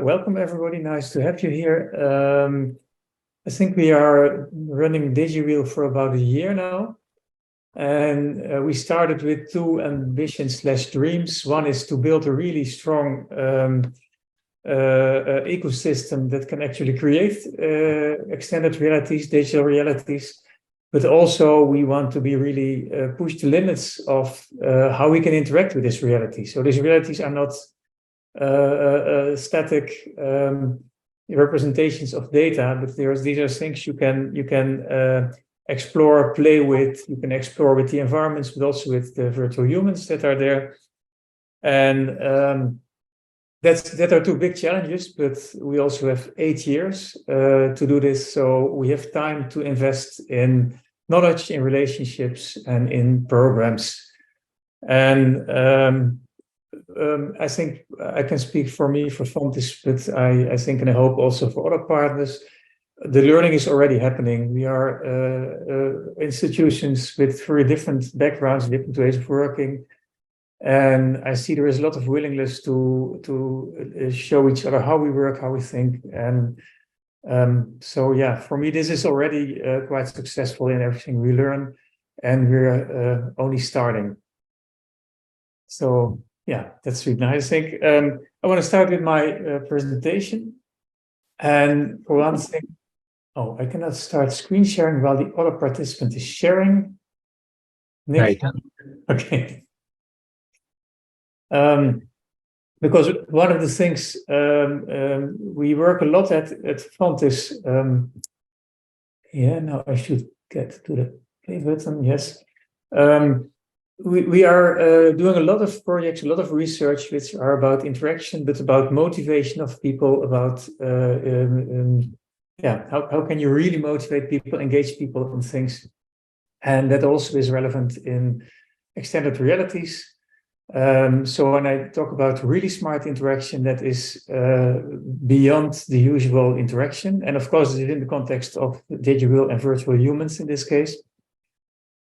Welcome everybody, nice to have you here. I think we are running DIGIREAL for about a year now. And we started with two ambitions/dreams. One is to build a really strong ecosystem that can actually create extended realities, digital realities. But also we want to be really push the limits of how we can interact with this reality. So these realities are not static representations of data, but these are things you can explore, play with. You can explore with the environments, but also with the virtual humans that are there. And that are two big challenges, but we also have 8 years to do this. So we have time to invest in knowledge, in relationships, and in programs. And I think I can speak for me, for Fontis, but I think and I hope also for other partners, the learning is already happening. We are institutions with very different backgrounds, different ways of working. And I see there is a lot of willingness to show each other how we work, how we think. And so, yeah, for me, this is already quite successful in everything we learn, and we're only starting. So, yeah, that's really nice. I think I want to start with my presentation. And for one thing, I cannot start screen sharing while the other participant is sharing. Nick? Right. Okay. Because one of the things we work a lot at Fontis, now I should get to the play button, yes. We are doing a lot of projects, a lot of research, which are about interaction, but about motivation of people, about how can you really motivate people, engage people in things. And that also is relevant in extended realities. So when I talk about really smart interaction, that is beyond the usual interaction. And of course, it's in the context of digital and virtual humans in this case.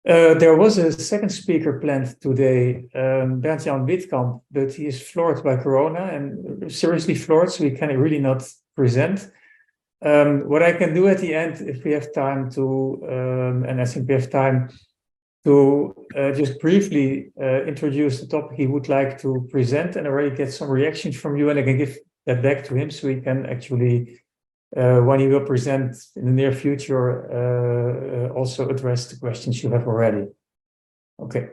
There was a second speaker planned today, Bernd-Jan Witkamp, but he is floored by Corona and seriously floored, so he can really not present. What I can do at the end, if we have time to, and I think we have time, to just briefly introduce the topic he would like to present and already get some reactions from you, and I can give that back to him so he can actually, when he will present in the near future, also address the questions you have already. Okay.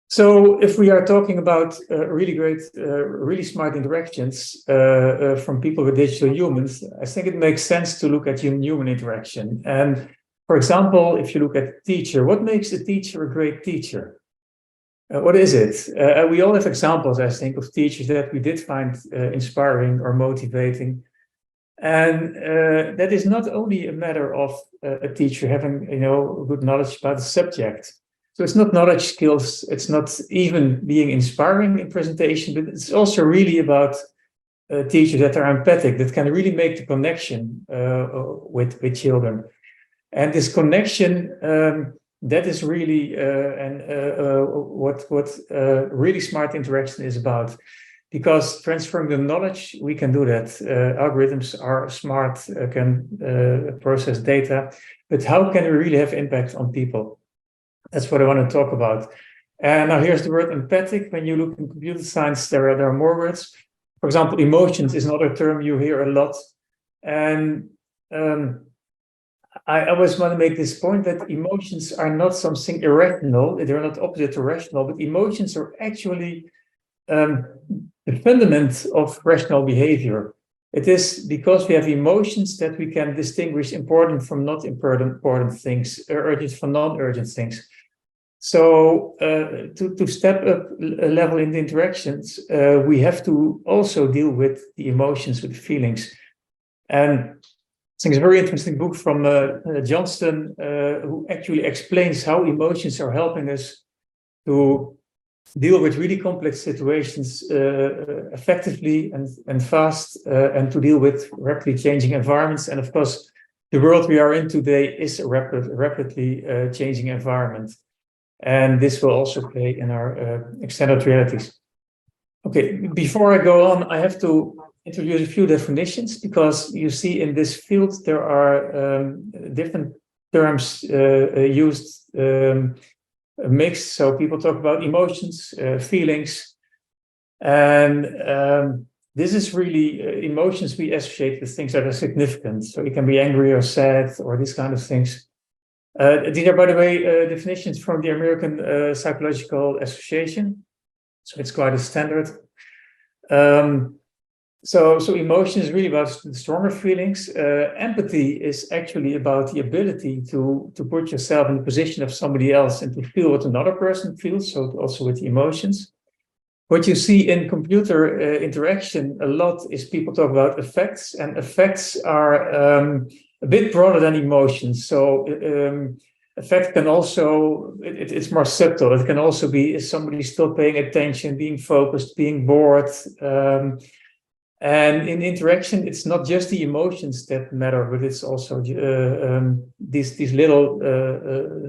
So if we are talking about really great, really smart interactions from people with digital humans, I think it makes sense to look at human interaction. And for example, if you look at a teacher, what makes a teacher a great teacher? What is it? We all have examples, I think, of teachers that we did find inspiring or motivating. And that is not only a matter of a teacher having, good knowledge about the subject. So it's not knowledge skills, it's not even being inspiring in presentation, but it's also really about teachers that are empathic, that can really make the connection with children. And this connection, that is really what really smart interaction is about. Because transferring the knowledge, we can do that. Algorithms are smart, can process data, but how can we really have impact on people? That's what I want to talk about. And now here's the word empathic. When you look in computer science, there are more words. For example, emotions is another term you hear a lot. And I always want to make this point that emotions are not something irrational. They're not opposite to rational, but emotions are actually the fundament of rational behavior. It is because we have emotions that we can distinguish important from not important things, urgent from non-urgent things. So to step up a level in the interactions, we have to also deal with the emotions, with the feelings. And I think it's a very interesting book from Johnston, who actually explains how emotions are helping us to deal with really complex situations effectively and fast, and to deal with rapidly changing environments. And of course, the world we are in today is a rapidly changing environment. And this will also play in our extended realities. Okay, before I go on, I have to introduce a few definitions, because you see in this field there are different terms used mixed. So people talk about emotions, feelings, and this is really emotions we associate with things that are significant. So it can be angry or sad or these kind of things. These are, by the way, definitions from the American Psychological Association. So it's quite a standard. So emotion is really about the stronger feelings. Empathy is actually about the ability to put yourself in the position of somebody else and to feel what another person feels. So also with the emotions. What you see in computer interaction a lot is people talk about affects, and affects are a bit broader than emotions. So affect can also, it's more subtle. It can also be, is somebody still paying attention, being focused, being bored. And in interaction, it's not just the emotions that matter, but it's also these little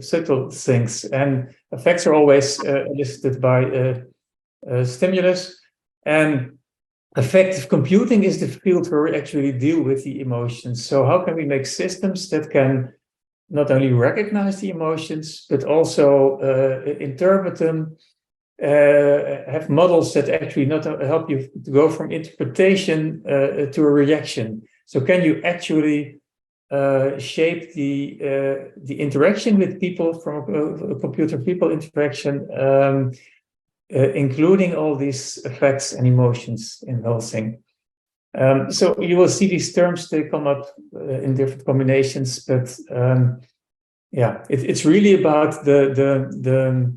subtle things. And affects are always elicited by stimulus. And affective computing is the field where we actually deal with the emotions. So how can we make systems that can not only recognize the emotions, but also interpret them, have models that actually not help you to go from interpretation to a reaction. So can you actually shape the interaction with people from a computer-people interaction, including all these effects and emotions in the whole thing. So you will see these terms, they come up in different combinations, but yeah, it's really about the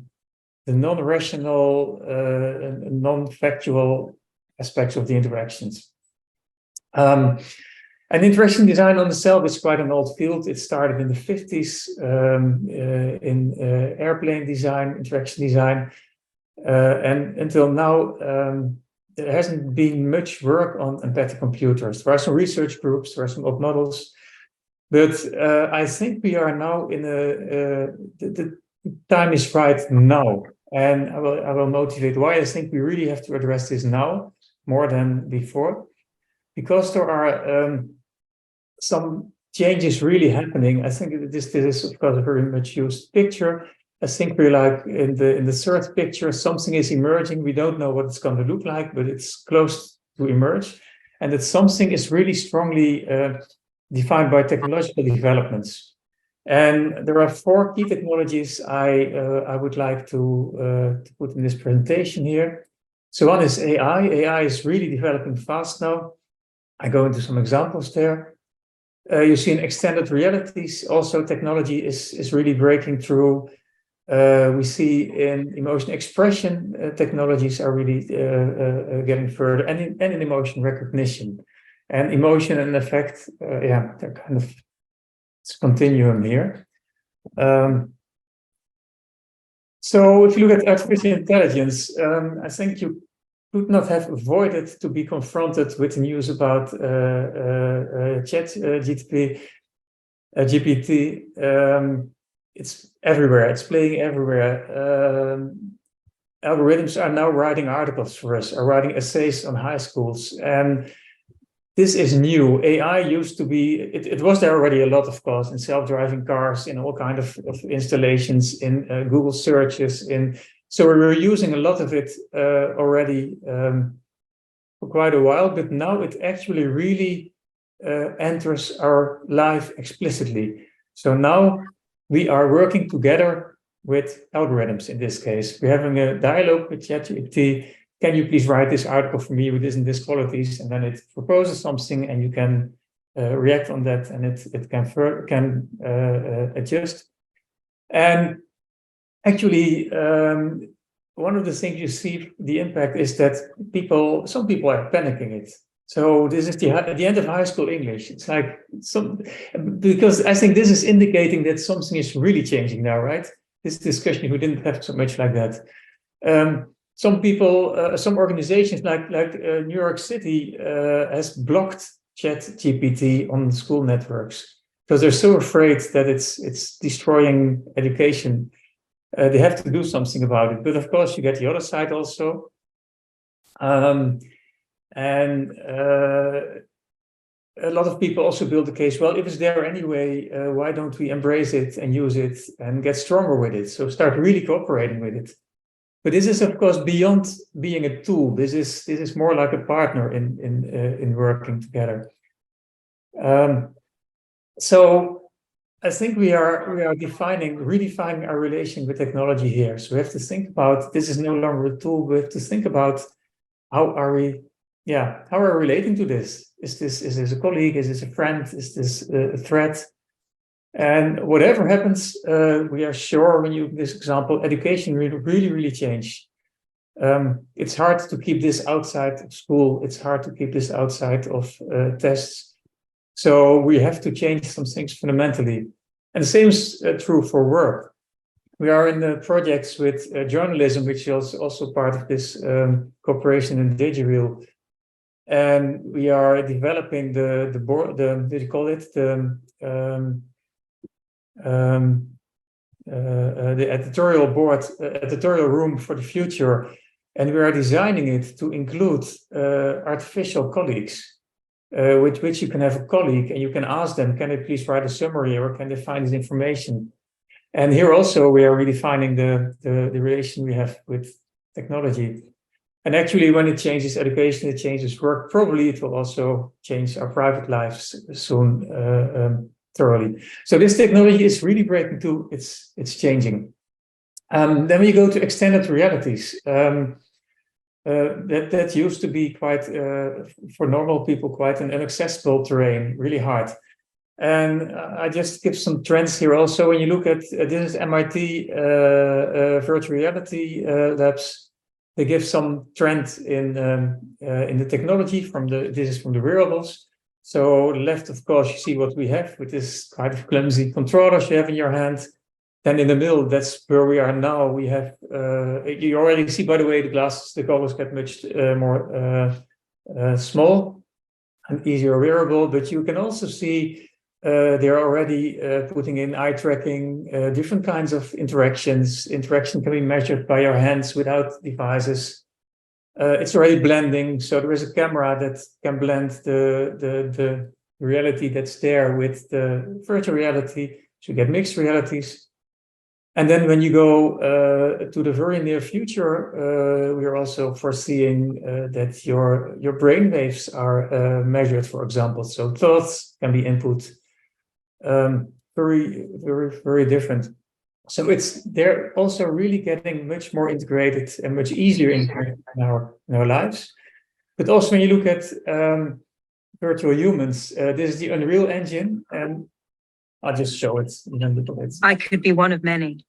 non-rational, non-factual aspects of the interactions. And interaction design on itself is quite an old field. It started in the 50s in airplane design, interaction design. And until now, there hasn't been much work on empathic computers. There are some research groups, there are some old models, but I think we are now in the time is right now. And I will motivate why I think we really have to address this now more than before, because there are some changes really happening. I think this is of course a very much used picture. I think we're like in the third picture, something is emerging. We don't know what it's going to look like, but it's close to emerge. And that something is really strongly defined by technological developments. And there are 4 key technologies I would like to put in this presentation here. So one is AI. AI is really developing fast now. I go into some examples there. You see in extended realities, also technology is really breaking through. We see in emotion expression, technologies are really getting further, and in emotion recognition. And emotion and affect, yeah, they're kind of, it's a continuum here. So if you look at artificial intelligence, I think you could not have avoided to be confronted with the news about GPT. It's everywhere, it's playing everywhere. Algorithms are now writing articles for us, are writing essays on high schools. And this is new. AI used to be, it was there already a lot, of course, in self-driving cars, in all kinds of installations, in Google searches. So we were using a lot of it already for quite a while, but now it actually really enters our life explicitly. So now we are working together with algorithms in this case. We're having a dialogue with ChatGPT. Can you please write this article for me with this and this qualities? And then it proposes something and you can react on that, and it can adjust. And actually, one of the things you see, the impact is that some people are panicking it. So this is the end of high school English. It's like because I think this is indicating that something is really changing now, right? This discussion, we didn't have so much like that. Some people, some organizations like New York City has blocked ChatGPT on school networks because they're so afraid that it's destroying education. They have to do something about it. But of course, you get the other side also. A lot of people also build the case, well, if it's there anyway, why don't we embrace it and use it and get stronger with it? So start really cooperating with it. But this is, of course, beyond being a tool. This is more like a partner in working together. So I think we are redefining our relation with technology here. So we have to think about, this is no longer a tool. We have to think about how are we relating to this? Is this a colleague? Is this a friend? Is this a threat? And whatever happens, we are sure when you, this example, education will really change. It's hard to keep this outside of school. It's hard to keep this outside of tests. So we have to change some things fundamentally. And the same is true for work. We are in the projects with journalism, which is also part of this cooperation in DIGIREAL. And we are developing the editorial room for the future, and we are designing it to include artificial colleagues, with which you can have a colleague and you can ask them, can they please write a summary or can they find this information? And here also we are redefining the relation we have with technology. And actually, when it changes education, it changes work. Probably it will also change our private lives soon, thoroughly. So this technology is really breaking through. It's changing. Then we go to extended realities. That used to be quite, for normal people, quite an inaccessible terrain, really hard. And I just give some trends here also. When you look at, this is MIT virtual reality labs. They give some trend in the technology this is from the wearables. So left, of course, you see what we have with this kind of clumsy controllers you have in your hand. Then in the middle, that's where we are now. We have, you already see, by the way, the goggles get much more small and easier wearable, but you can also see they're already putting in eye tracking, different kinds of interactions. Interaction can be measured by your hands without devices. It's already blending, so there is a camera that can blend the reality that's there with the virtual reality, so you get mixed realities. And then when you go to the very near future, we are also foreseeing that your brain waves are measured, for example. So thoughts can be input. Very different. So they're also really getting much more integrated and much easier integrated in our lives. But also when you look at virtual humans, this is the Unreal Engine, and I'll just show it in a little bit. I could be one of many.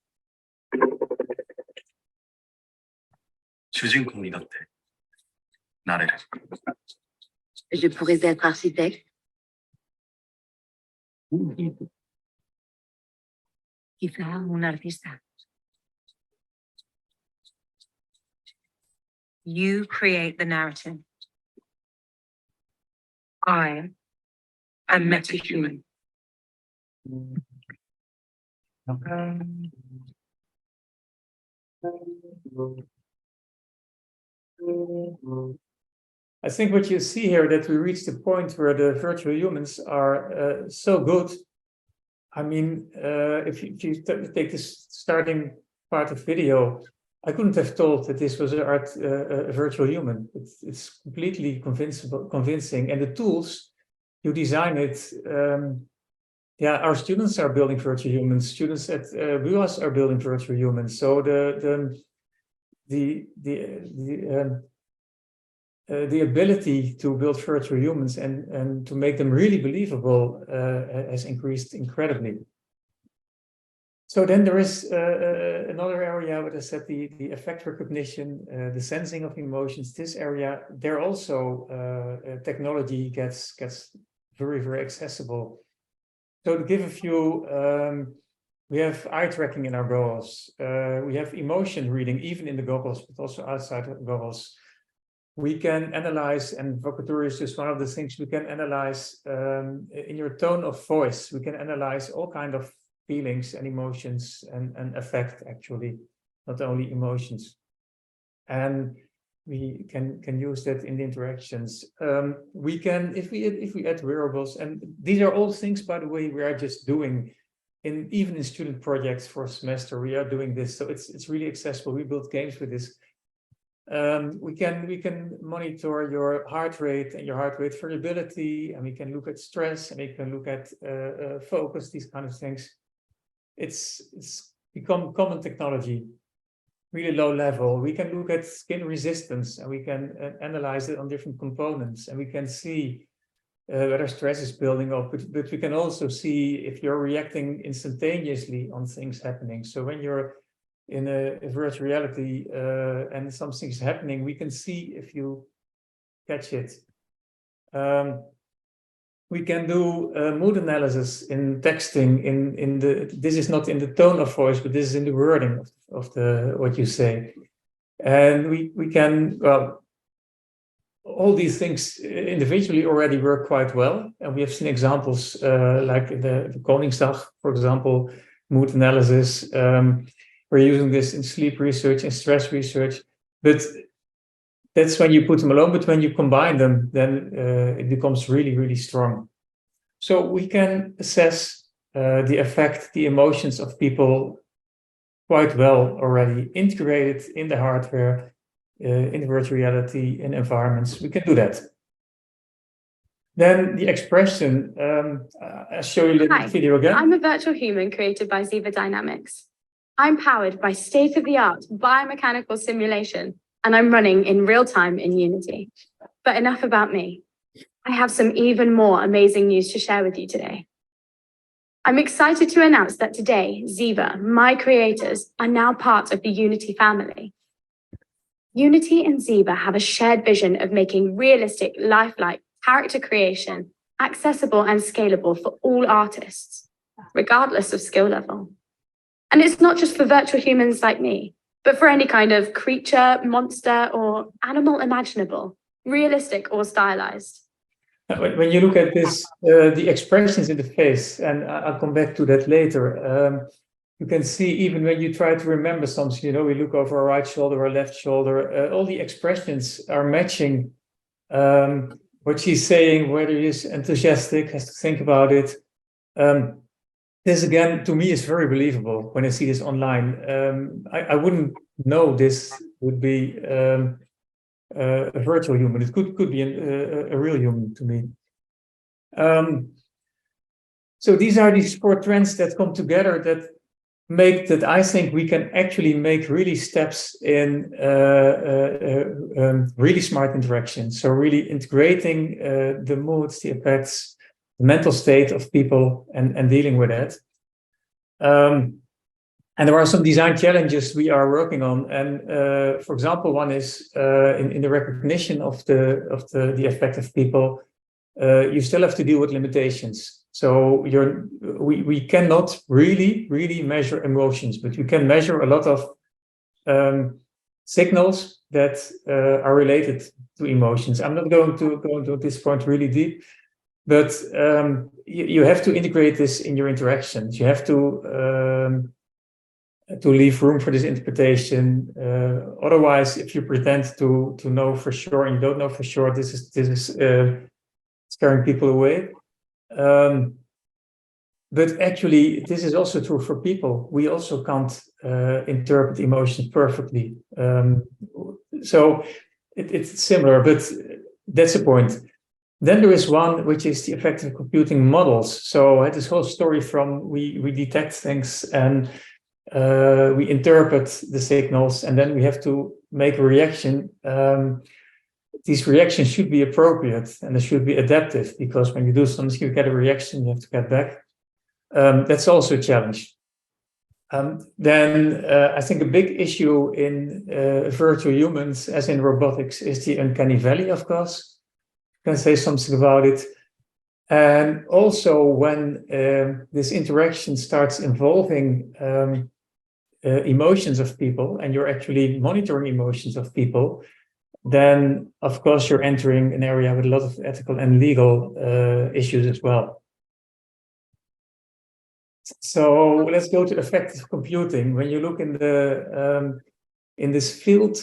Je pourrais être architecte. Quizá un artista. You create the narrative. I am metahuman. I think what you see here, that we reach the point where the virtual humans are so good. I mean, if you take this starting part of video, I couldn't have told that this was a virtual human. It's completely convincing. And the tools, you design it. Our students are building virtual humans. Students at BUAS are building virtual humans. So the ability to build virtual humans and to make them really believable has increased incredibly. So then there is another area where I said the effect recognition, the sensing of emotions. This area, there also technology gets very accessible. So to give a few, we have eye tracking in our goggles. We have emotion reading even in the goggles, but also outside of the goggles. We can analyze, and vocabulary is just one of the things we can analyze in your tone of voice. We can analyze all kind of feelings and emotions and affect, actually, not only emotions. And we can use that in the interactions. We can, if we add wearables, and these are all things, by the way, we are just doing even in student projects for a semester, we are doing this. So it's really accessible. We build games with this. We can monitor your heart rate and your heart rate variability, and we can look at stress, and we can look at focus, these kind of things. It's become common technology, really low level. We can look at skin resistance, and we can analyze it on different components, and we can see whether stress is building up, but we can also see if you're reacting instantaneously on things happening. So when you're in a virtual reality and something's happening, we can see if you catch it. We can do mood analysis in texting. This is not in the tone of voice, but this is in the wording of what you say. And we can, well, all these things individually already work quite well. And we have seen examples like the Koningsdag, for example, mood analysis. We're using this in sleep research and stress research. But that's when you put them alone. But when you combine them, then it becomes really, really strong. So we can assess the effect, the emotions of people quite well already, integrated in the hardware, in virtual reality, in environments. We can do that. Then the expression, I'll show you the video again. I'm a virtual human created by Ziva Dynamics. I'm powered by state-of-the-art biomechanical simulation, and I'm running in real time in Unity. But enough about me. I have some even more amazing news to share with you today. I'm excited to announce that today, Ziva, my creators, are now part of the Unity family. Unity and Ziva have a shared vision of making realistic, lifelike character creation accessible and scalable for all artists, regardless of skill level. And it's not just for virtual humans like me, but for any kind of creature, monster, or animal imaginable, realistic or stylized. When you look at this, the expressions in the face, and I'll come back to that later, you can see even when you try to remember something, we look over our right shoulder or left shoulder, all the expressions are matching what she's saying, whether he's enthusiastic, has to think about it. This, again, to me, is very believable when I see this online. I wouldn't know this would be a virtual human. It could be a real human to me. So these are these 4 trends that come together that make that I think we can actually make really steps in really smart interaction. So really integrating the moods, the effects, the mental state of people and dealing with that. And there are some design challenges we are working on. And for example, one is in the recognition of the effect of people, you still have to deal with limitations. So we cannot really measure emotions, but you can measure a lot of signals that are related to emotions. I'm not going to go into this point really deep, but you have to integrate this in your interactions. You have to leave room for this interpretation. Otherwise, if you pretend to know for sure and you don't know for sure, this is scaring people away. But actually, this is also true for people. We also can't interpret emotions perfectly. So it's similar, but that's the point. Then there is one which is the effective computing models. So this whole story from we detect things and we interpret the signals, and then we have to make a reaction. These reactions should be appropriate and they should be adaptive, because when you do something, you get a reaction, you have to get back. That's also a challenge. Then I think a big issue in virtual humans, as in robotics, is the uncanny valley, of course. I can say something about it. And also when this interaction starts involving emotions of people, and you're actually monitoring emotions of people, then of course you're entering an area with a lot of ethical and legal issues as well. So let's go to effective computing. When you look in the in this field,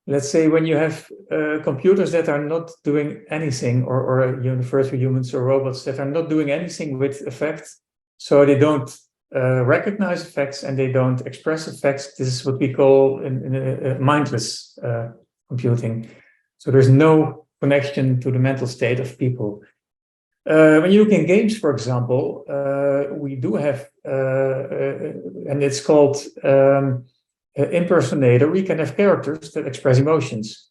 let's say when you have computers that are not doing anything, or universal humans or robots that are not doing anything with effects, so they don't recognize effects and they don't express effects. This is what we call in mindless computing. So there's no connection to the mental state of people. When you look in games, for example, we do have, and it's called impersonator. We can have characters that express emotions.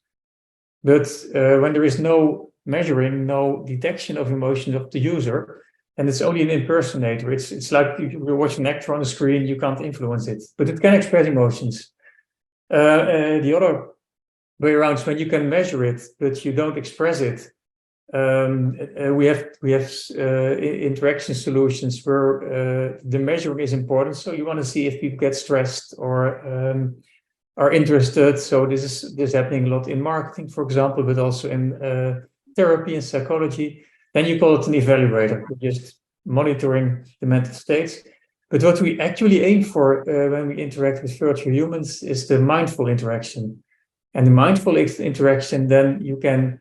But when there is no measuring, no detection of emotions of the user, and it's only an impersonator. It's like you're watching an actor on the screen, you can't influence it, but it can express emotions. The other way around is when you can measure it, but you don't express it. We have interaction solutions where the measuring is important. So you want to see if people get stressed or are interested. So this is happening a lot in marketing, for example, but also in therapy and psychology. Then you call it an evaluator, just monitoring the mental states. But what we actually aim for when we interact with virtual humans is the mindful interaction. And the mindful interaction, then you can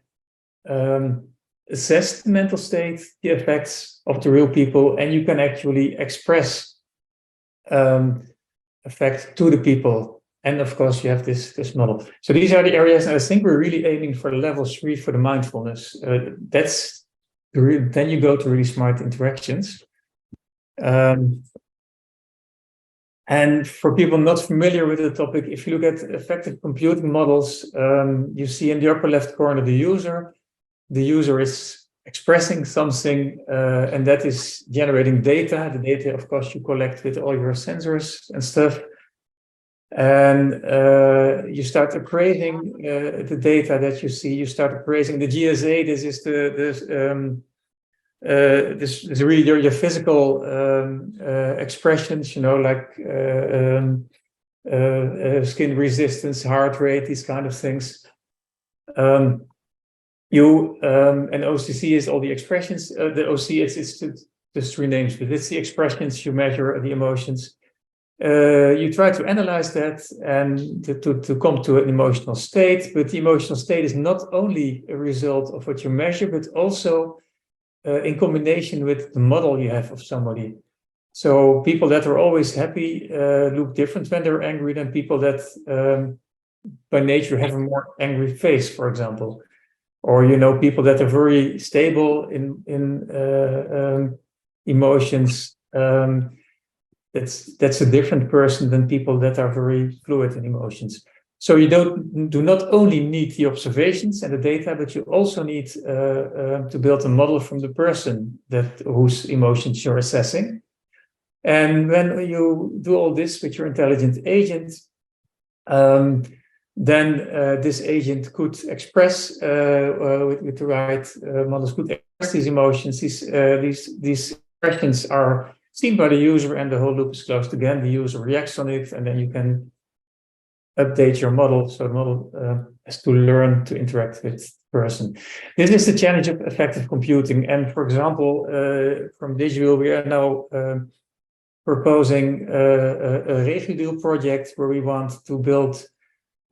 assess the mental state, the effects of the real people, and you can actually express effects to the people. And of course, you have this model. So these are the areas, and I think we're really aiming for level 3 for the mindfulness. Then you go to really smart interactions. And for people not familiar with the topic, if you look at effective computing models, you see in the upper left corner the user. The user is expressing something, and that is generating data. The data, of course, you collect with all your sensors and stuff. And you start appraising the data that you see. You start appraising the GSA. This is this is really your physical expressions, like skin resistance, heart rate, these kind of things. And OCC is all the expressions. The OC it's just 3 names, but it's the expressions you measure, the emotions. You try to analyze that and to come to an emotional state, but the emotional state is not only a result of what you measure, but also in combination with the model you have of somebody. So people that are always happy look different when they're angry than people that by nature have a more angry face, for example. Or, people that are very stable in emotions, that's a different person than people that are very fluid in emotions. So you do not only need the observations and the data, but you also need to build a model from the person whose emotions you're assessing. And when you do all this with your intelligent agent, then this agent could express with the right models, could express these emotions. These expressions are seen by the user, and the whole loop is closed again. The user reacts on it, and then you can update your model. So the model has to learn to interact with the person. This is the challenge of effective computing. And for example, from DIGIREAL, we are now proposing a DIGIREAL project where we want to build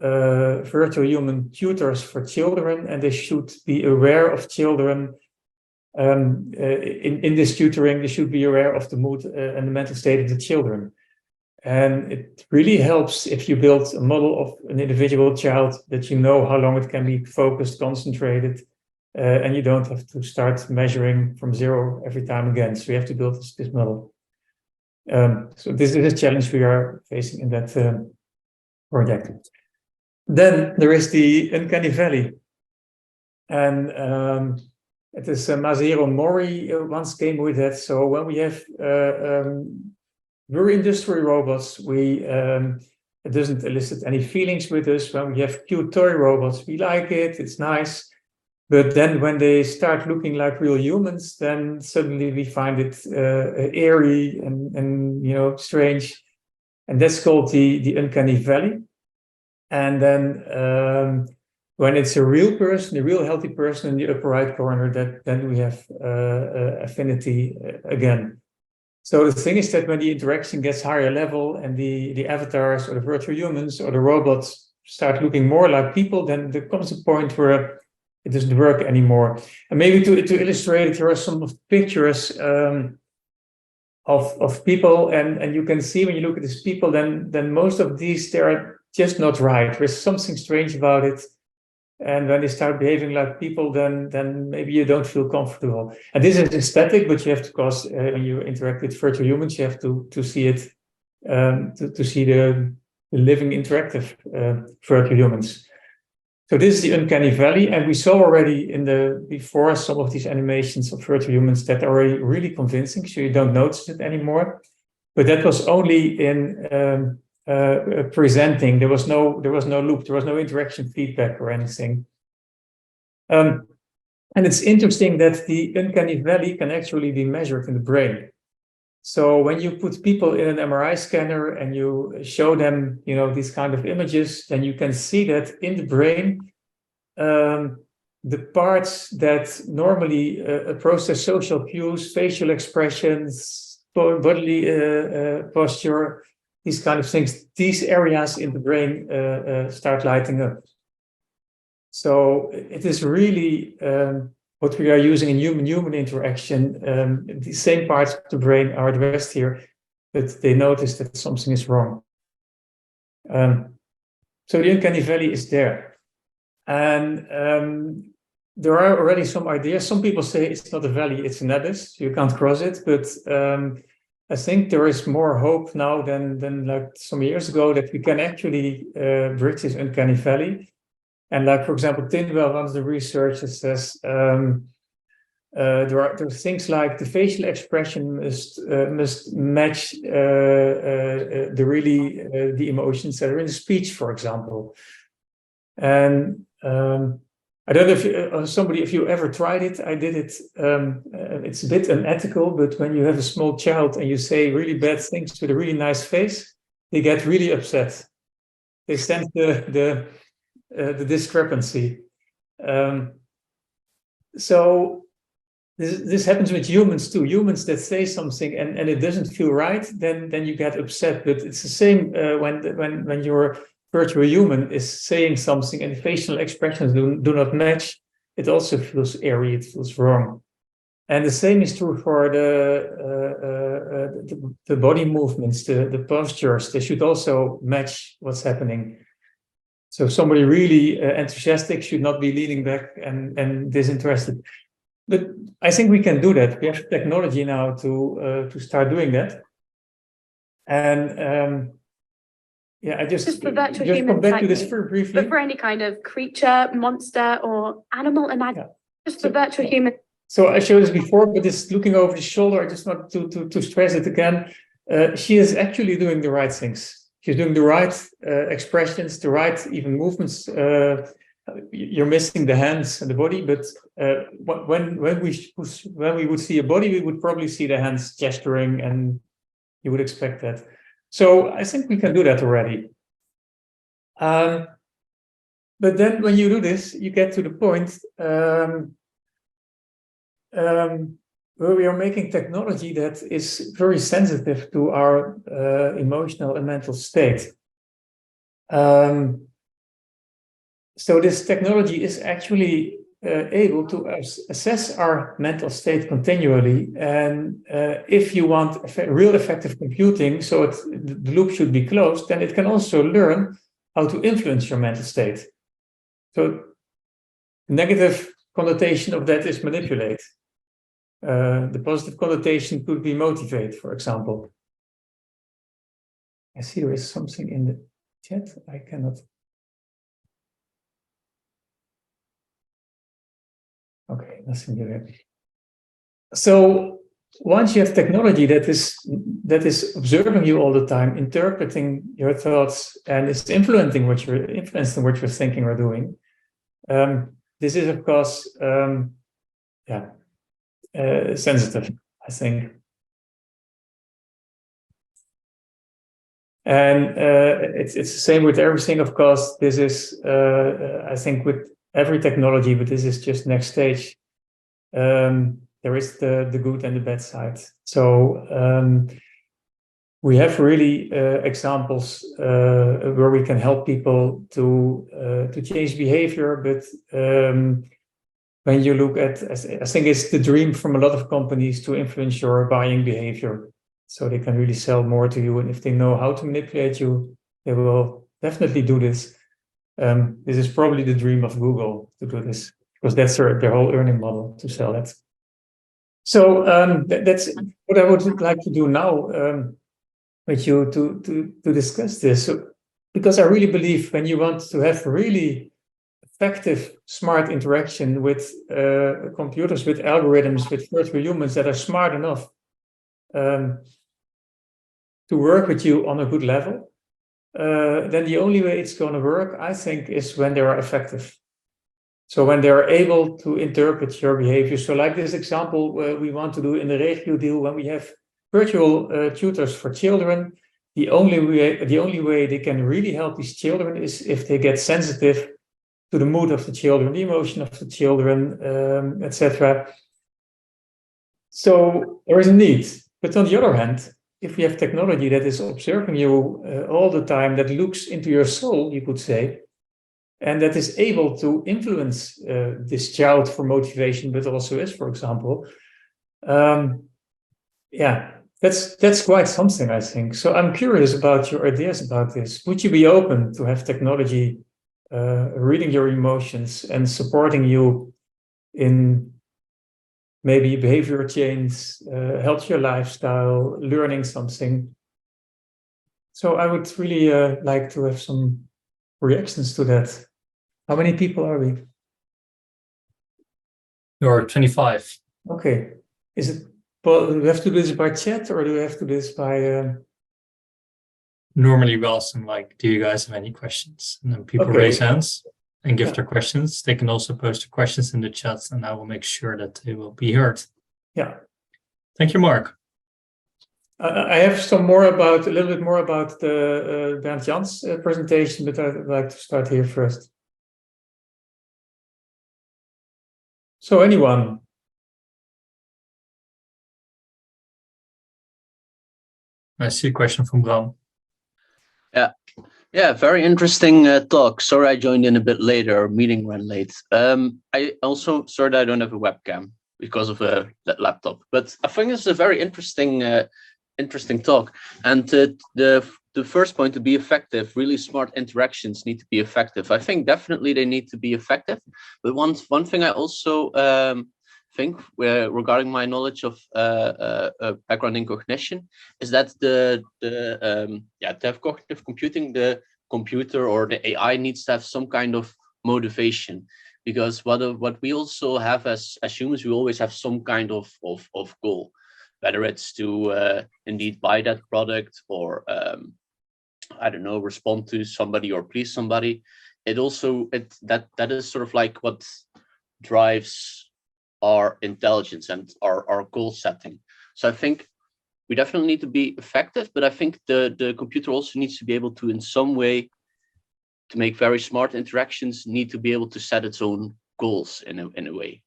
virtual human tutors for children, and they should be aware of children. In this tutoring, they should be aware of the mood and the mental state of the children. And it really helps if you build a model of an individual child that you know how long it can be focused, concentrated, and you don't have to start measuring from 0 every time again. So you have to build this model. So this is a challenge we are facing in that project. Then there is the uncanny valley. And it is Masahiro Mori once came with that. So when we have very industrial robots, it doesn't elicit any feelings with us. When we have cute toy robots, we like it, it's nice. But then when they start looking like real humans, then suddenly we find it eerie and strange. And that's called the uncanny valley. And then when it's a real person, a real healthy person in the upper right corner, then we have affinity again. So the thing is that when the interaction gets higher level and the avatars or the virtual humans or the robots start looking more like people, then there comes a point where it doesn't work anymore. And maybe to illustrate it, here are some pictures of people, and you can see when you look at these people, then most of these, they are just not right. There's something strange about it. And when they start behaving like people, then maybe you don't feel comfortable. And this is aesthetic, but you have to, of course, when you interact with virtual humans, you have to see it, to see the living interactive virtual humans. So this is the uncanny valley, and we saw already before some of these animations of virtual humans that are really convincing, so you don't notice it anymore. But that was only in presenting. There was no loop, there was no interaction feedback or anything. And it's interesting that the uncanny valley can actually be measured in the brain. So when you put people in an MRI scanner and you show them, these kind of images, then you can see that in the brain, the parts that normally process social cues, facial expressions, bodily posture, these kind of things, these areas in the brain start lighting up. So it is really what we are using in human-human interaction. The same parts of the brain are addressed here, but they notice that something is wrong. So the uncanny valley is there. And there are already some ideas. Some people say it's not a valley, it's an abyss. You can't cross it, but I think there is more hope now than like some years ago that we can actually bridge this uncanny valley. And like, for example, Tinwell, one of the researchers, says there are things like the facial expression must match the emotions that are in the speech, for example. And I don't know if you ever tried it. I did it. It's a bit unethical, but when you have a small child and you say really bad things with a really nice face, they get really upset. They sense the discrepancy. So this happens with humans too. Humans that say something and it doesn't feel right, then you get upset. But it's the same when your virtual human is saying something and the facial expressions do not match. It also feels airy. It feels wrong. And the same is true for the body movements, the postures. They should also match what's happening. So somebody really enthusiastic should not be leaning back and disinterested. But I think we can do that. We have technology now to start doing that. And I just for virtual come humans back like to this me, very briefly. but for any kind of creature, monster, or animal, imagine just for virtual human. So I showed this before, but it's looking over the shoulder. I just want to stress it again. She is actually doing the right things. She's doing the right expressions, the right even movements. You're missing the hands and the body, but when we would see a body, we would probably see the hands gesturing, and you would expect that. So I think we can do that already. But then when you do this, you get to the point where we are making technology that is very sensitive to our emotional and mental state. So this technology is actually able to assess our mental state continually. And if you want real effective computing, so the loop should be closed, then it can also learn how to influence your mental state. So the negative connotation of that is manipulate. The positive connotation could be motivate, for example. I see there is something in the chat. I cannot. Okay, nothing there. So once you have technology that is observing you all the time, interpreting your thoughts, and is influencing what you're thinking or doing, this is of course sensitive, I think. And it's the same with everything, of course. This is, I think, with every technology, but this is just next stage. there is the good and the bad side. So we have really examples where we can help people to change behavior, but when you look at, I think it's the dream from a lot of companies to influence your buying behavior, so they can really sell more to you, and if they know how to manipulate you, they will definitely do this. This is probably the dream of Google to do this, because that's their whole earning model, to sell that. So that's what I would like to do now with you to discuss this. So, because I really believe when you want to have really effective, smart interaction with computers, with algorithms, with virtual humans that are smart enough to work with you on a good level, then the only way it's going to work, I think, is when they are effective. So when they are able to interpret your behavior. So like this example we want to do in the Regio deal, when we have virtual tutors for children, the only way they can really help these children is if they get sensitive to the mood of the children, the emotion of the children, etc. So there is a need. But on the other hand, if we have technology that is observing you all the time, that looks into your soul, you could say, and that is able to influence this child for motivation, but also is, for example, yeah, that's quite something, I think. So I'm curious about your ideas about this. Would you be open to have technology reading your emotions and supporting you in maybe behavior change, help your lifestyle, learning something? So I would really like to have some reactions to that. How many people are we? You're 25. Okay. Is it, well, do we have to do this by chat, or do we have to do this by... Normally we ask them, like, do you guys have any questions? And then people raise hands and give their questions. They can also post their questions in the chat, and I will make sure that they will be heard. Yeah. Thank you, Mark. I have a little bit more about the Bernd-Jan's presentation, but I'd like to start here first. So anyone? I see a question from Bram. Yeah, very interesting talk. Sorry I joined in a bit later, meeting ran late. I also, sorry that I don't have a webcam because of that laptop, but I think it's a very interesting talk. And the first point, to be effective, really smart interactions need to be effective. I think definitely they need to be effective. But one thing I also think regarding my knowledge of background in cognition is that to have cognitive computing, the computer or the AI needs to have some kind of motivation, because what we also have as humans, we always have some kind of goal, whether it's to indeed buy that product or I don't know, respond to somebody or please somebody. That is sort of like what drives our intelligence and our goal setting. So I think we definitely need to be effective, but I think the computer also needs to be able to, in some way, to make very smart interactions, need to be able to set its own goals in a way.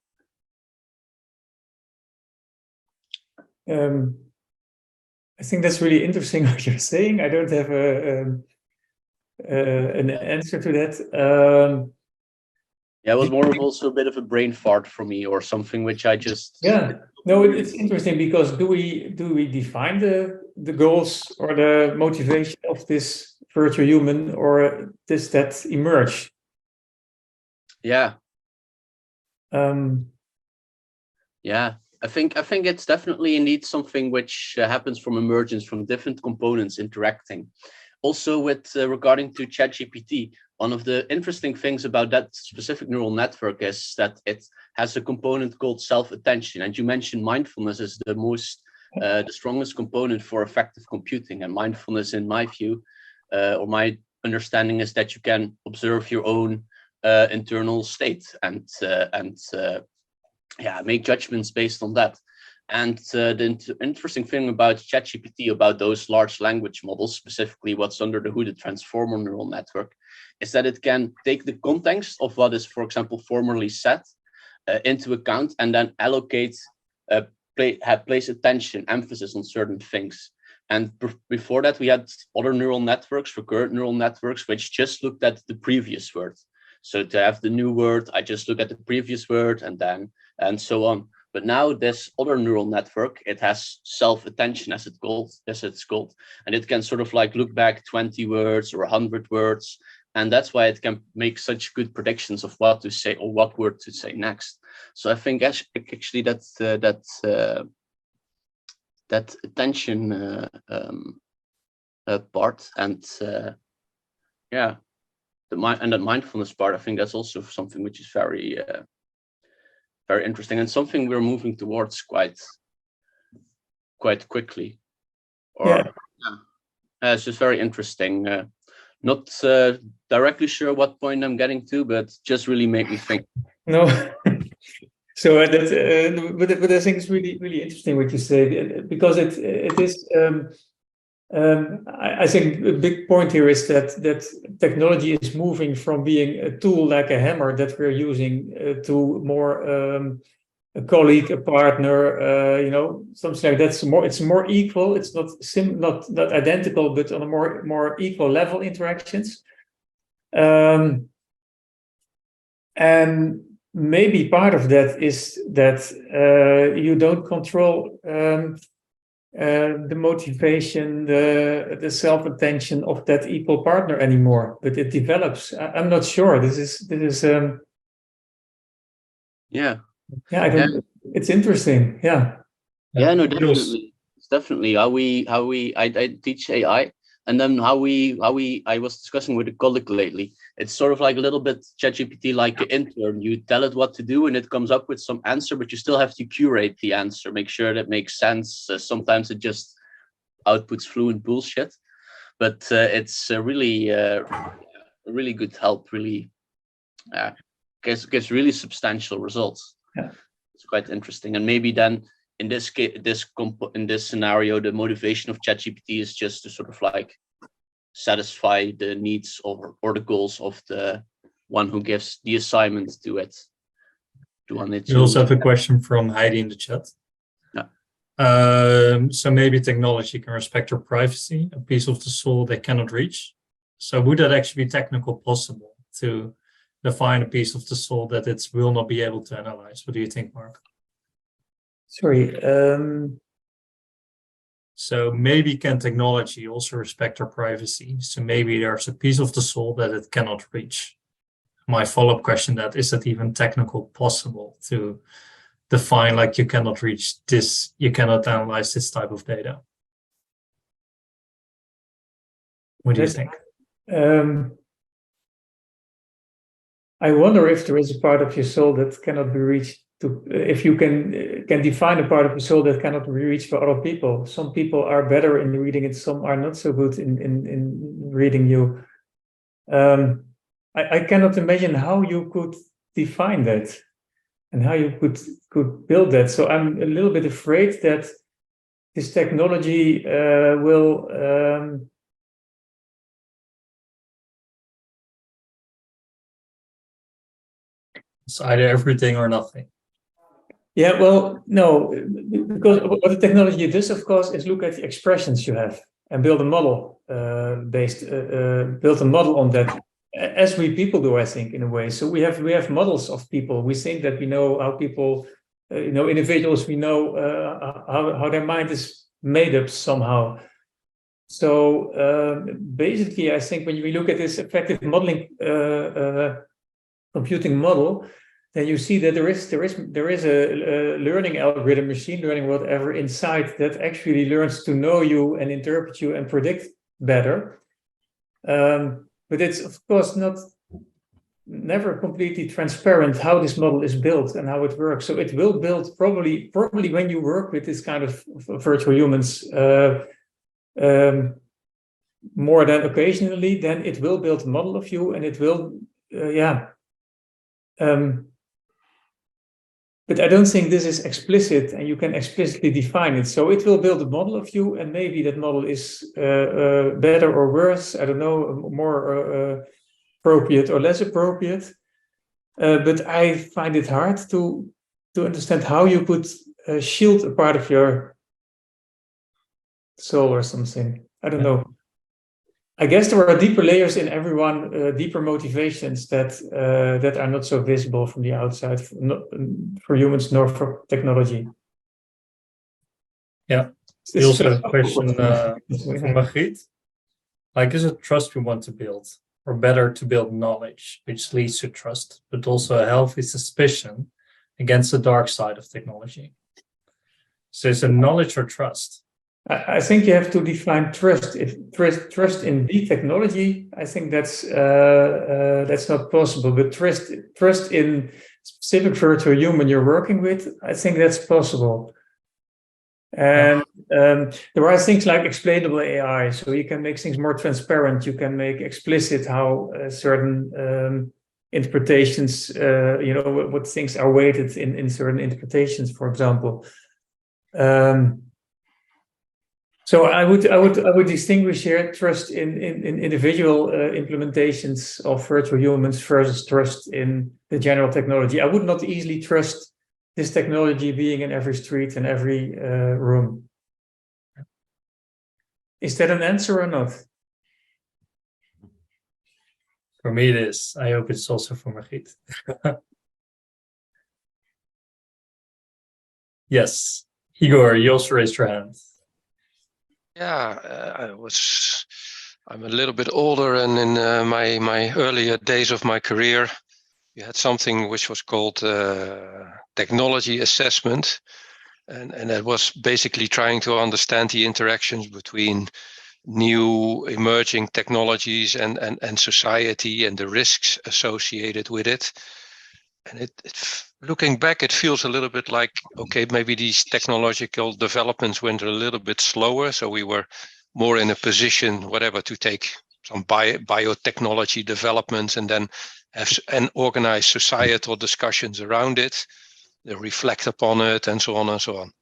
I think that's really interesting what you're saying. I don't have an answer to that. Yeah, it was more of also a bit of a brain fart for me, or something which I just... Yeah, no, it's interesting, because do we define the goals or the motivation of this virtual human, or does that emerge? Yeah. Yeah, I think it's definitely indeed something which happens from emergence, from different components interacting. Also, with regarding to ChatGPT, one of the interesting things about that specific neural network is that it has a component called self-attention. And you mentioned mindfulness is the strongest component for effective computing. And mindfulness, in my view, or my understanding, is that you can observe your own internal state and make judgments based on that. And the interesting thing about ChatGPT, about those large language models, specifically what's under the hood, the transformer neural network, is that it can take the context of what is, for example, formerly said into account, and then allocate place attention, emphasis on certain things. And before that, we had other neural networks, recurrent neural networks, which just looked at the previous word. So to have the new word, I just look at the previous word and so on. But now this other neural network, it has self-attention as it's called, and it can sort of like look back 20 words or 100 words. And that's why it can make such good predictions of what to say or what word to say next. So I think actually that attention part and that mindfulness part, I think that's also something which is very very interesting and something we're moving towards quite quickly. It's just very interesting. Not directly sure what point I'm getting to, but just really made me think. No. So but I think it's really interesting what you say, because it is. I think a big point here is that technology is moving from being a tool like a hammer that we're using to more a colleague, a partner, something like that. It's more equal. It's not identical, but on a more equal level interactions. And maybe part of that is that you don't control the motivation, the self-attention of that equal partner anymore, but it develops. I'm not sure. This is it's interesting. No, definitely. It's definitely I teach AI, and then how I was discussing with a colleague lately. It's sort of like a little bit ChatGPT like an intern. You tell it what to do and it comes up with some answer, but you still have to curate the answer, make sure that makes sense. Sometimes it just outputs fluent bullshit, but it's really good help. Really, gives really substantial results. Yeah. It's quite interesting. And maybe then in this case, in this scenario, the motivation of ChatGPT is just to sort of like satisfy the needs or the goals of the one who gives the assignment to it. We also have a question from Heidi in the chat. So maybe technology can respect your privacy, a piece of the soul they cannot reach. So would that actually be technical possible to define a piece of the soul that it will not be able to analyze? What do you think, Mark? Sorry. So maybe can technology also respect our privacy? So maybe there's a piece of the soul that it cannot reach. My follow-up question is that even technical possible to define, like you cannot reach this, you cannot analyze this type of data? What do you think? I wonder if there is a part of your soul that cannot be reached. If you can define a part of the soul that cannot be reached for other people. Some people are better in reading it, some are not so good in reading you. I cannot imagine how you could define that and how you could build that. So I'm a little bit afraid that this technology will it's either everything or nothing. Yeah, well, no, because what the technology does, of course, is look at the expressions you have and build a model build a model on that, as we people do, I think, in a way. So we have models of people. We think that we know how people, individuals. We know how their mind is made up somehow. So basically, I think when we look at this effective modeling computing model, then you see that there is a learning algorithm, machine learning, whatever, inside that actually learns to know you and interpret you and predict better. But it's of course never completely transparent how this model is built and how it works. So it will build probably when you work with this kind of virtual humans more than occasionally, then it will build a model of you, and it will but I don't think this is explicit and you can explicitly define it. So it will build a model of you, and maybe that model is better or worse. I don't know, more appropriate or less appropriate. But I find it hard to understand how you could shield a part of your soul or something. I don't know. I guess there are deeper layers in everyone, deeper motivations that are not so visible from the outside for humans nor for technology. Yeah. It's Also a question from yeah. Margriet. Like, is it trust we want to build, or better to build knowledge, which leads to trust, but also a healthy suspicion against the dark side of technology? So is it knowledge or trust? I think you have to define trust. If trust in the technology, I think that's not possible. But trust in specific virtual human you're working with, I think that's possible. And there are things like explainable AI, so you can make things more transparent. You can make explicit how certain interpretations, what things are weighted in certain interpretations, for example. So I would distinguish here trust in individual implementations of virtual humans versus trust in the general technology. I would not easily trust this technology being in every street and every room. Is that an answer or not? For me, it is. I hope it's also for Margriet. Yes, Igor, you also raised your hand. Yeah, I'm a little bit older, and in my earlier days of my career, you had something which was called technology assessment, and that was basically trying to understand the interactions between new emerging technologies and society and the risks associated with it. And looking back, it feels a little bit like, okay, maybe these technological developments went a little bit slower, so we were more in a position, whatever, to take some biotechnology developments and then have organize societal discussions around it, reflect upon it, and so on and so on.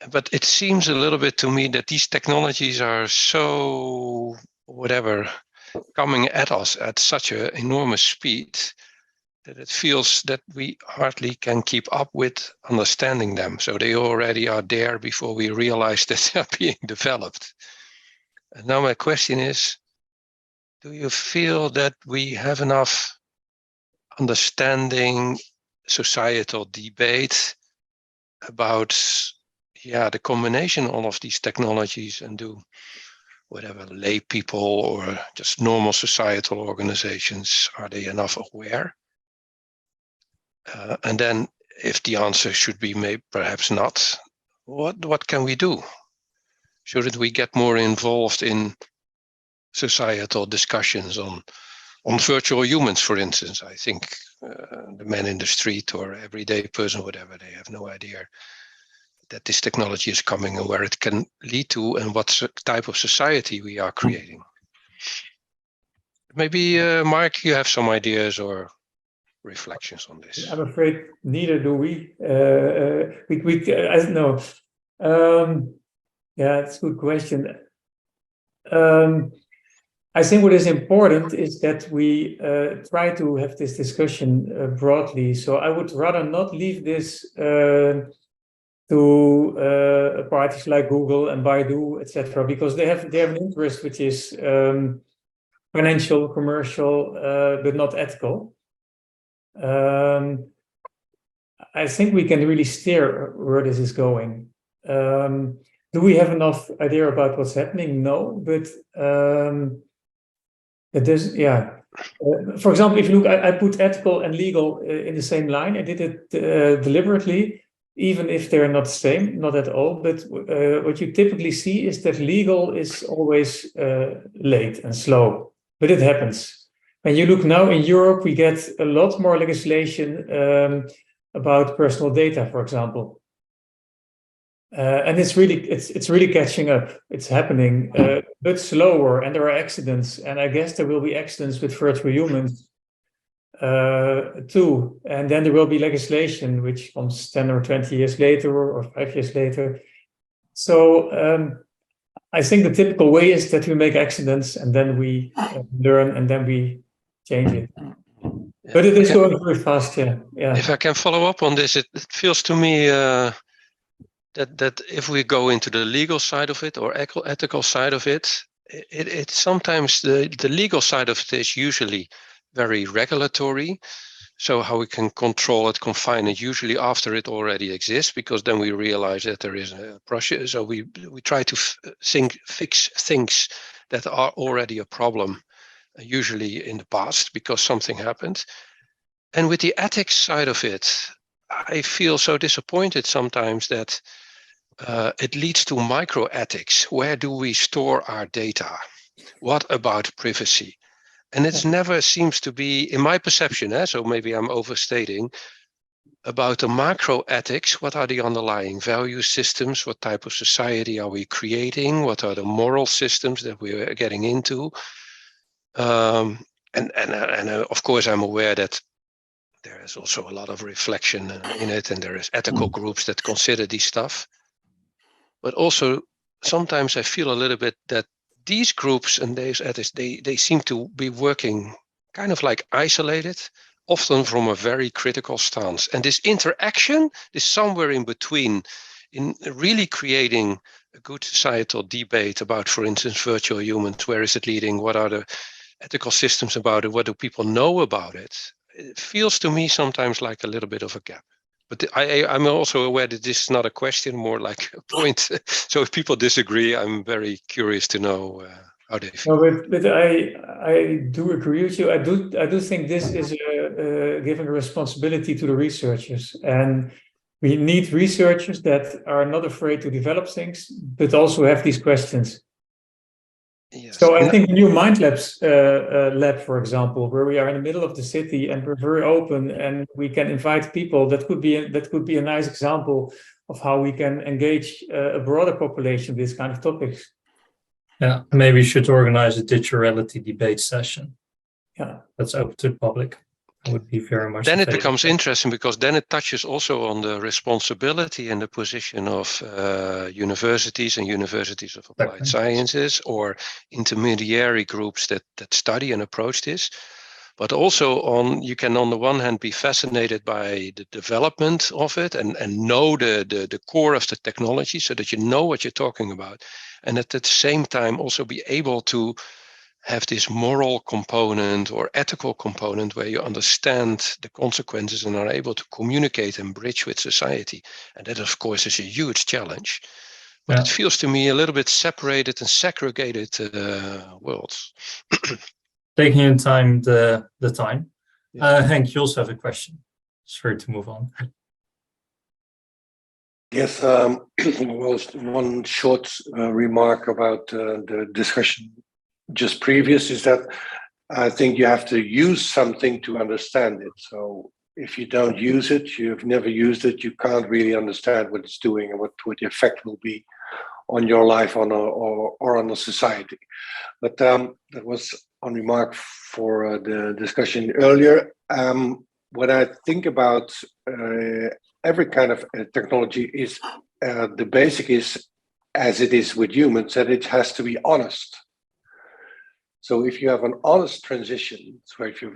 But it seems a little bit to me that these technologies are so, whatever, coming at us at such an enormous speed that it feels that we hardly can keep up with understanding them. So they already are there before we realize that they're being developed. And now my question is, do you feel that we have enough understanding, societal debate about the combination of all of these technologies, and do whatever lay people or just normal societal organizations, are they enough aware? And then if the answer should be maybe perhaps not, what can we do? Shouldn't we get more involved in societal discussions on virtual humans, for instance? I think the man in the street or everyday person, whatever, they have no idea that this technology is coming and where it can lead to and what type of society we are creating. Maybe, Mark, you have some ideas or reflections on this. I'm afraid neither do we. I don't know. It's a good question. I think what is important is that we try to have this discussion broadly. So I would rather not leave this to parties like Google and Baidu, etc., because they have an interest which is financial, commercial, but not ethical. I think we can really steer where this is going. Do we have enough idea about what's happening? No, but it is, for example, if you look, I put ethical and legal in the same line. I did it deliberately, even if they're not the same, not at all. But what you typically see is that legal is always late and slow, but it happens. When you look now in Europe, we get a lot more legislation about personal data, for example. And it's really catching up. It's happening, but slower, and there are accidents. And I guess there will be accidents with virtual humans too. And then there will be legislation which comes 10 or 20 years later or 5 years later. So I think the typical way is that we make accidents and then we learn and then we change it. But it is going very fast, yeah. If I can follow up on this, it feels to me that if we go into the legal side of it or ethical side of it, it sometimes the legal side of it is usually very regulatory. So how we can control it, confine it, usually after it already exists, because then we realize that there is a process. So we try to fix things that are already a problem, usually in the past, because something happened. And with the ethics side of it, I feel so disappointed sometimes that it leads to microethics. Where do we store our data? What about privacy? And it never seems to be, in my perception, so maybe I'm overstating, about the macro ethics. What are the underlying value systems? What type of society are we creating? What are the moral systems that we're getting into? And of course, I'm aware that there is also a lot of reflection in it, and there is ethical groups that consider these stuff. But also, sometimes I feel a little bit that these groups and these ethics, they seem to be working kind of like isolated, often from a very critical stance. And this interaction is somewhere in between, in really creating a good societal debate about, for instance, virtual humans. Where is it leading? What are the ethical systems about it? What do people know about it? It feels to me sometimes like a little bit of a gap. But I'm also aware that this is not a question, more like a point. So if people disagree, I'm very curious to know how they feel. No, but I do agree with you. I do think this is giving a responsibility to the researchers, and we need researchers that are not afraid to develop things, but also have these questions. Yes. So I think New Mind Labs lab, for example, where we are in the middle of the city and we're very open and we can invite people, that could be a nice example of how we can engage a broader population with these kind of topics. Yeah, maybe you should organize a DIGIREality debate session. Yeah, that's open to the public. Would be very much. Then it becomes interesting, because then it touches also on the responsibility and the position of universities and universities of applied sciences, or intermediary groups that study and approach this. But also you can on the one hand be fascinated by the development of it and know the core of the technology, so that you know what you're talking about. And at the same time also be able to have this moral component or ethical component where you understand the consequences and are able to communicate and bridge with society. And that, of course, is a huge challenge. But it feels to me a little bit separated and segregated worlds. Taking in time the time. Henk, you also have a question. Sorry to move on. Yes, one short remark about the discussion just previous is that I think you have to use something to understand it. So if you don't use it, you've never used it, you can't really understand what it's doing and what the effect will be on your life or on the society. But that was on remark for the discussion earlier. What I think about every kind of technology is the basic is, as it is with humans, that it has to be honest. So if you have an honest transition, so if you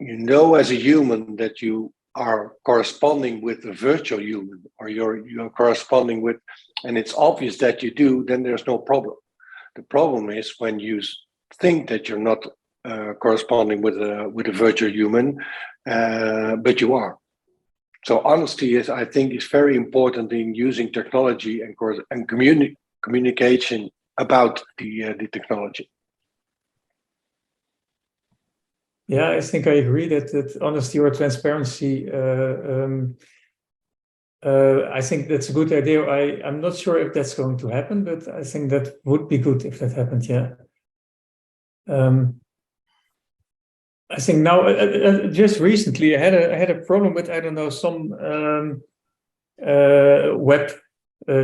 know as a human that you are corresponding with a virtual human, or you're corresponding with, and it's obvious that you do, then there's no problem. The problem is when you think that you're not corresponding with a virtual human, but you are. So honesty is, I think, is very important in using technology and communication about the technology. Yeah, I think I agree that honesty or transparency, I think that's a good idea. I'm not sure if that's going to happen, but I think that would be good if that happened, yeah. I think now, just recently, I had a problem with, I don't know, some web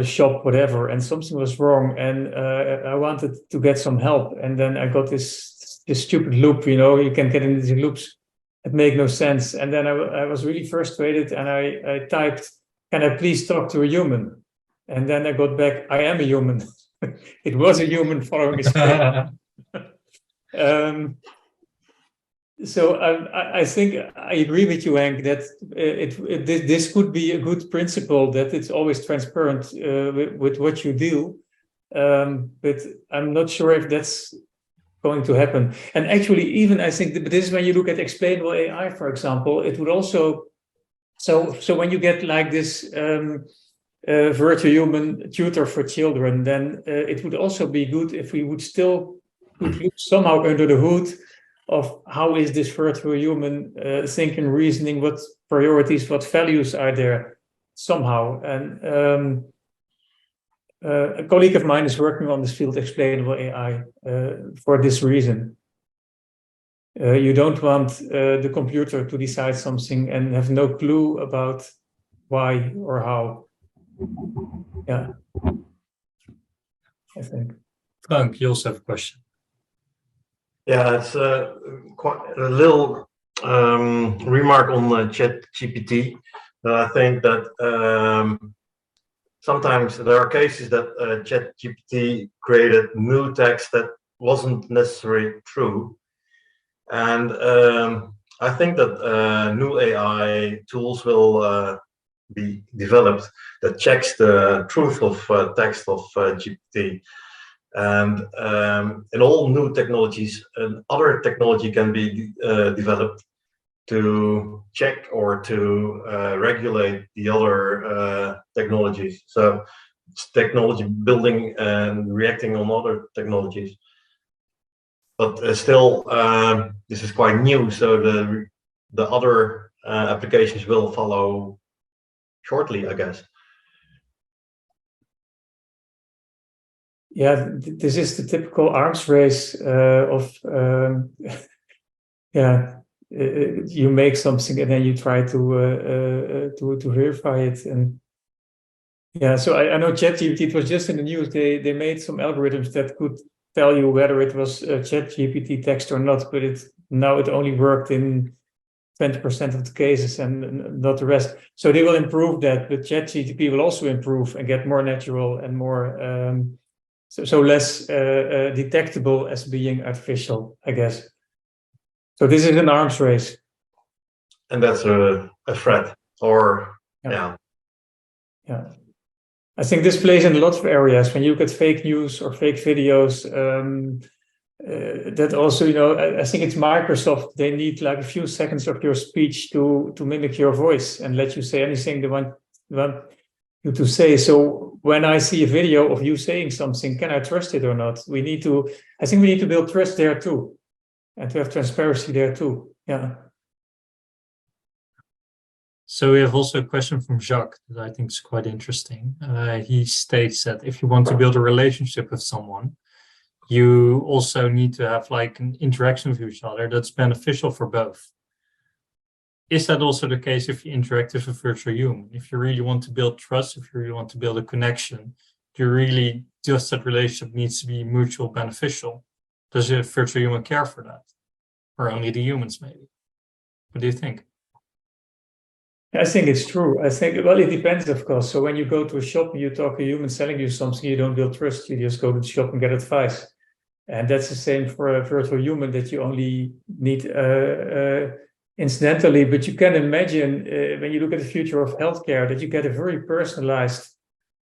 shop, whatever, and something was wrong, and I wanted to get some help, and then I got this stupid loop, you can get into these loops that make no sense. And then I was really frustrated, and I typed, "Can I please talk to a human?" And then I got back, "I am a human." It was a human following a script. So I think I agree with you, Hank, that this could be a good principle, that it's always transparent with what you do. But I'm not sure if that's going to happen. And actually, even I think that this is when you look at explainable AI, for example, it would also, so when you get like this virtual human tutor for children, then it would also be good if we would still could look somehow under the hood of how is this virtual human thinking, reasoning, what priorities, what values are there somehow. And a colleague of mine is working on this field, explainable AI, for this reason. You don't want the computer to decide something and have no clue about why or how. Yeah, I think. Frank, you also have a question. Yeah, it's quite a little remark on ChatGPT. I think that sometimes there are cases that ChatGPT created new text that wasn't necessarily true. And I think that new AI tools will be developed that checks the truth of text of GPT. And in all new technologies, other technology can be developed to check or to regulate the other technologies. So it's technology building and reacting on other technologies. But still, this is quite new, so the other applications will follow shortly, I guess. Yeah, this is the typical arms race of yeah. You make something and then you try to verify it, and yeah. So I know ChatGPT. It was just in the news. They made some algorithms that could tell you whether it was ChatGPT text or not, but it only worked in 20% of the cases and not the rest. So they will improve that, but ChatGPT will also improve and get more natural and more so less detectable as being artificial, I guess. So this is an arms race. And that's a threat, or yeah. I think this plays in a lot of areas. When you look at fake news or fake videos, that also, I think it's Microsoft. They need like a few seconds of your speech to mimic your voice and let you say anything they want you to say. So when I see a video of you saying something, can I trust it or not? I think we need to build trust there too, and to have transparency there too. Yeah. So we have also a question from Jacques that I think is quite interesting. He states that if you want to build a relationship with someone, you also need to have like an interaction with each other that's beneficial for both. Is that also the case if you interact with a virtual human? If you really want to build trust, if you really want to build a connection, do you really just that relationship needs to be mutual beneficial? Does a virtual human care for that? Or only the humans maybe? What do you think? I think it's true. I think, well, it depends, of course. So when you go to a shop and you talk a human selling you something, you don't build trust. You just go to the shop and get advice. And that's the same for a virtual human, that you only need incidentally. But you can imagine when you look at the future of healthcare, that you get a very personalized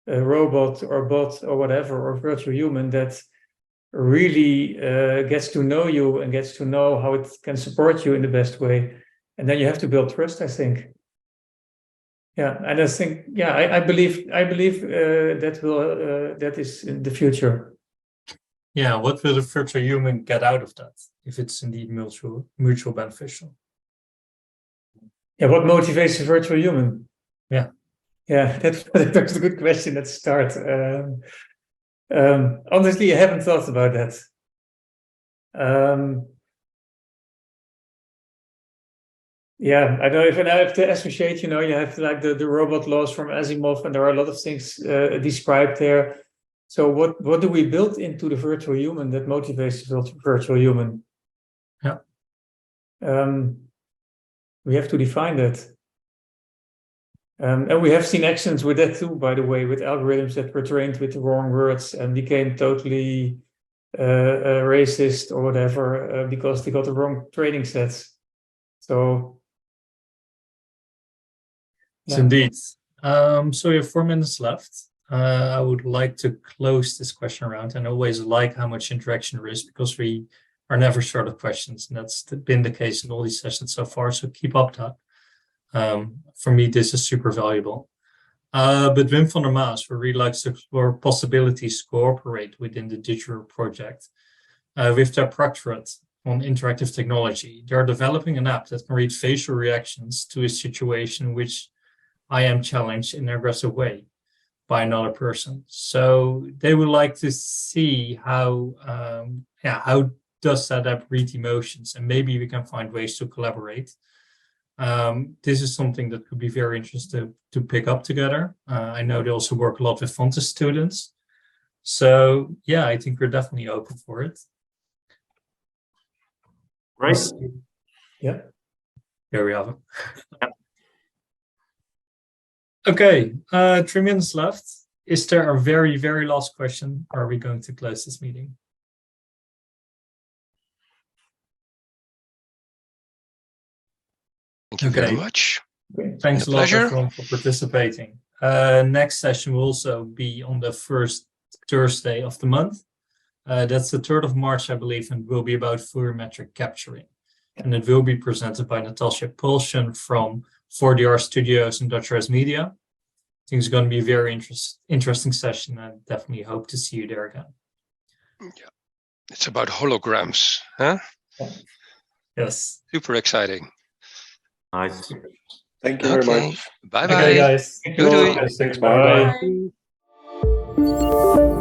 robot or bot or whatever, or virtual human that really gets to know you and gets to know how it can support you in the best way. And then you have to build trust, I think. Yeah, and I think, yeah, I believe that is in the future. Yeah, what will the virtual human get out of that if it's indeed mutual beneficial? Yeah, what motivates the virtual human? Yeah, that's a good question. Let's start. Honestly, I haven't thought about that. Yeah, I know if I have to associate, you have like the robot laws from Asimov, and there are a lot of things described there. So what do we build into the virtual human that motivates the virtual human? Yeah. We have to define that. And we have seen actions with that too, by the way, with algorithms that were trained with the wrong words and became totally racist or whatever because they got the wrong training sets. So, Yes, indeed. So we have 4 minutes left. I would like to close this question round, and always like how much interaction there is because we are never short of questions, and that's been the case in all these sessions so far. So keep up that. For me, this is super valuable. But Wim van der Maas, who really likes to explore possibilities to cooperate within the DIGIREAL project with their proctorate on interactive technology. They are developing an app that can read facial reactions to a situation in which I am challenged in an aggressive way by another person. So they would like to see how does that app read emotions, and maybe we can find ways to collaborate. This is something that could be very interesting to pick up together. I know they also work a lot with Fontes students. So yeah, I think we're definitely open for it. Right. Yeah. Here we have it. Okay, 3 minutes left. Is there a very, very last question, or are we going to close this meeting? Thank you very much. Thanks a lot, pleasure. everyone, for participating. Next session will also be on the first Thursday of the month. That's the 3rd of March, I believe, and will be about volumetric capturing. And it will be presented by Natasha Pulsion from 4DR Studios and Dutch Res Media. I think it's going to be a very interesting session, and definitely hope to see you there again. Yeah, it's about holograms, huh? Yes. Super exciting. Nice. Thank you very much. Bye bye. Okay, guys. Doei, doei. Thanks. Bye. Bye.